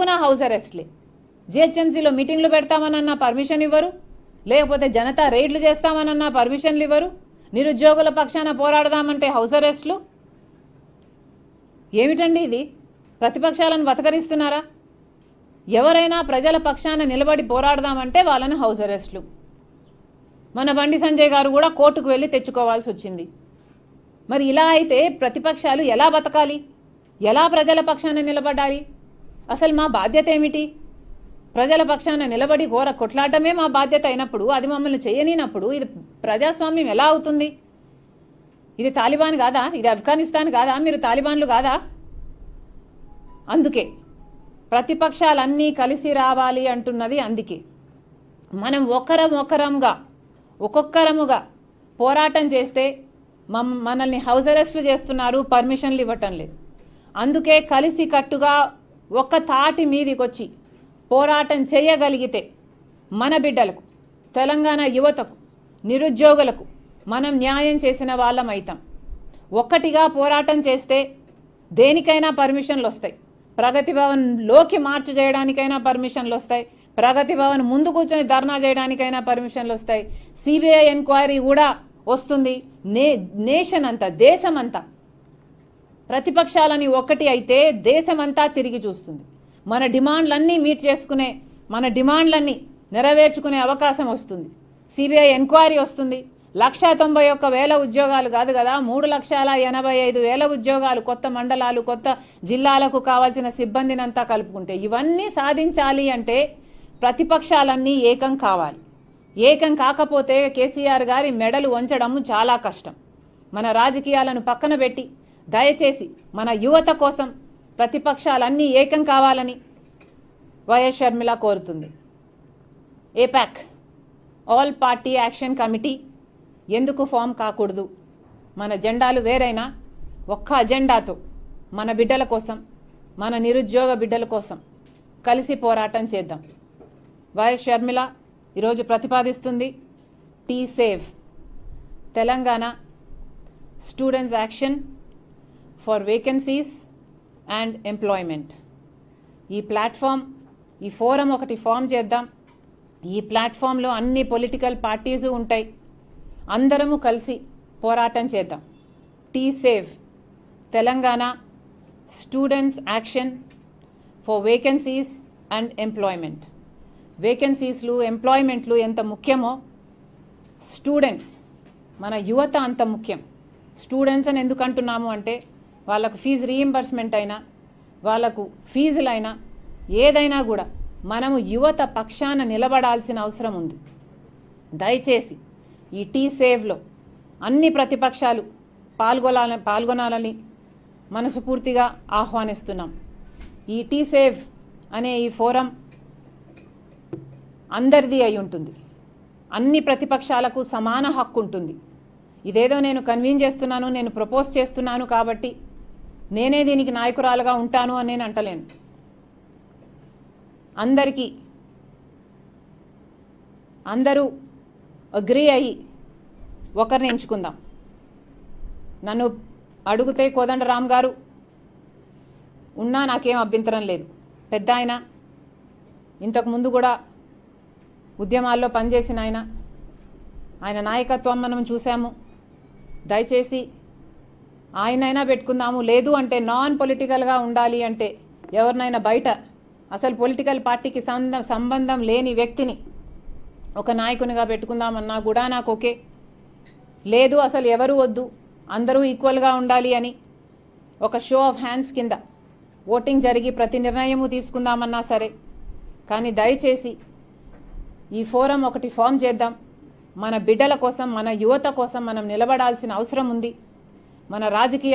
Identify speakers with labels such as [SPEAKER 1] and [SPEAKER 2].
[SPEAKER 1] అడుగడుగునా హౌస్ అరెస్ట్లే. జిహెచ్ఎంసీలో మీటింగ్లు పెడతామనన్నా పర్మిషన్ ఇవ్వరు, లేకపోతే జనతా రైడ్లు చేస్తామనన్నా పర్మిషన్లు ఇవ్వరు, నిరుద్యోగుల పక్షాన పోరాడదామంటే హౌస్ అరెస్టులు. ఏమిటండి ఇది? ప్రతిపక్షాలను బతకరిస్తున్నారా? ఎవరైనా ప్రజల పక్షాన నిలబడి పోరాడదామంటే వాళ్ళని హౌస్ అరెస్టులు. మన బండి సంజయ్ గారు కూడా కోర్టుకు వెళ్ళి తెచ్చుకోవాల్సి వచ్చింది. మరి ఇలా అయితే ప్రతిపక్షాలు ఎలా బతకాలి? ఎలా ప్రజల పక్షాన నిలబడాలి? అసలు మా బాధ్యత ఏమిటి? ప్రజల పక్షాన నిలబడి కొట్లాడటమే మా బాధ్యత అయినప్పుడు, అది మమ్మల్ని చేయనినప్పుడు ఇది ప్రజాస్వామ్యం ఎలా అవుతుంది? ఇది తాలిబాన్ కాదా? ఇది ఆఫ్ఘనిస్తాన్ కాదా? మీరు తాలిబాన్లు కాదా? అందుకే ప్రతిపక్షాలన్నీ కలిసి రావాలి అంటున్నది. అందుకే మనం ఒక్కొక్కరముగా పోరాటం చేస్తే మనల్ని హౌస్ అరెస్టులు చేస్తున్నారు, పర్మిషన్లు ఇవ్వటం లేదు. అందుకే కలిసి కట్టుగా ఒక్క తాటి మీదికి వచ్చి పోరాటం చేయగలిగితే మన బిడ్డలకు, తెలంగాణ యువతకు, నిరుద్యోగులకు మనం న్యాయం చేసిన వాళ్ళం అవుతాం. ఒక్కటిగా పోరాటం చేస్తే దేనికైనా పర్మిషన్లు వస్తాయి. ప్రగతి భవన్లోకి మార్చు చేయడానికైనా పర్మిషన్లు వస్తాయి. ప్రగతి భవన్ ముందు కూర్చొని ధర్నా చేయడానికైనా పర్మిషన్లు వస్తాయి. సిబిఐ ఎంక్వైరీ కూడా వస్తుంది. నేషన్ అంతా, దేశమంతా ప్రతిపక్షాలని ఒకటి అయితే దేశమంతా తిరిగి చూస్తుంది. మన డిమాండ్లన్నీ మీట్ చేసుకునే, మన డిమాండ్లన్నీ నెరవేర్చుకునే అవకాశం వస్తుంది. సిబిఐ ఎంక్వైరీ వస్తుంది. 191,000 ఉద్యోగాలు కాదు కదా, 3,85,000 ఉద్యోగాలు, కొత్త మండలాలు, కొత్త జిల్లాలకు కావాల్సిన సిబ్బందినంతా కలుపుకుంటే ఇవన్నీ సాధించాలి అంటే ప్రతిపక్షాలన్నీ ఏకం కావాలి. ఏకం కాకపోతే కేసీఆర్ గారి మెడలు వంచడం చాలా కష్టం. మన రాజకీయాలను పక్కన పెట్టి దయచేసి మన యువత కోసం ప్రతిపక్షాలన్నీ ఏకం కావాలని వైఎస్ షర్మిల కోరుతుంది. ఏపాక్, ఆల్ పార్టీ యాక్షన్ కమిటీ ఎందుకు ఫామ్ కాకూడదు? మన జెండాలు వేరైనా ఒక్క అజెండాతో మన బిడ్డల కోసం, మన నిరుద్యోగ బిడ్డల కోసం కలిసి పోరాటం చేద్దాం. వైఎస్ షర్మిల ఈరోజు ప్రతిపాదిస్తుంది T save, Telangana students action for vacancies and employment. ఈ ప్లాట్ఫామ్, ఈ ఫోరం ఒకటి ఫామ్ చేద్దాం. ఈ ప్లాట్ఫామ్లో అన్ని పొలిటికల్ పార్టీస్ ఉంటాయి. అందరము కలిసి పోరాటం చేద్దాం. T save, Telangana students action for vacancies and employment. వేకెన్సీస్లు, ఎంప్లాయ్మెంట్లు ఎంత ముఖ్యమో స్టూడెంట్స్, మన యువత అంత ముఖ్యం. స్టూడెంట్స్ అని ఎందుకు అంటున్నాము అంటే వాళ్ళకు ఫీజు రీయింబర్స్మెంట్ అయినా, వాళ్ళకు ఫీజులైనా, ఏదైనా కూడా మనము యువత పక్షాన నిలబడాల్సిన అవసరం ఉంది. దయచేసి ఈ టీ సేవ్లో అన్ని ప్రతిపక్షాలు పాల్గొనాలని మనస్ఫూర్తిగా ఆహ్వానిస్తున్నాం. ఈ టీ సేవ్ అనే ఈ ఫోరం అందరిది అయి ఉంటుంది. అన్ని ప్రతిపక్షాలకు సమాన హక్కు ఉంటుంది. ఇదేదో నేను కన్వీన్ చేస్తున్నాను, నేను ప్రపోజ్ చేస్తున్నాను కాబట్టి నేనే దీనికి నాయకురాలుగా ఉంటాను అని నేను అంటలేను. అందరూ అగ్రీ అయ్యి ఒకరిని ఎంచుకుందాం. నన్ను అడిగితే కోదండరామ్ గారు ఉన్నా నాకేం అభ్యంతరం లేదు. పెద్ద ఆయన, ఇంతకుముందు కూడా ఉద్యమాల్లో పనిచేసిన ఆయన నాయకత్వం మనం చూసాము. దయచేసి ఆయనైనా పెట్టుకుందాము. లేదు అంటే నాన్ పొలిటికల్గా ఉండాలి అంటే ఎవరినైనా బయట అసలు పొలిటికల్ పార్టీకి సంబంధం లేని వ్యక్తిని ఒక నాయకునిగా పెట్టుకుందామన్నా కూడా నాకు ఓకే. లేదు అసలు ఎవరు వద్దు, అందరూ ఈక్వల్గా ఉండాలి అని ఒక షో ఆఫ్ హ్యాండ్స్ కింద ఓటింగ్ జరిగి ప్రతి నిర్ణయము తీసుకుందామన్నా సరే. కానీ దయచేసి ఈ ఫోరం ఒకటి ఫామ్ చేద్దాం. మన బిడ్డల కోసం, మన యువత కోసం మనం నిలబడాల్సిన అవసరం ఉంది. మన రాజకీయ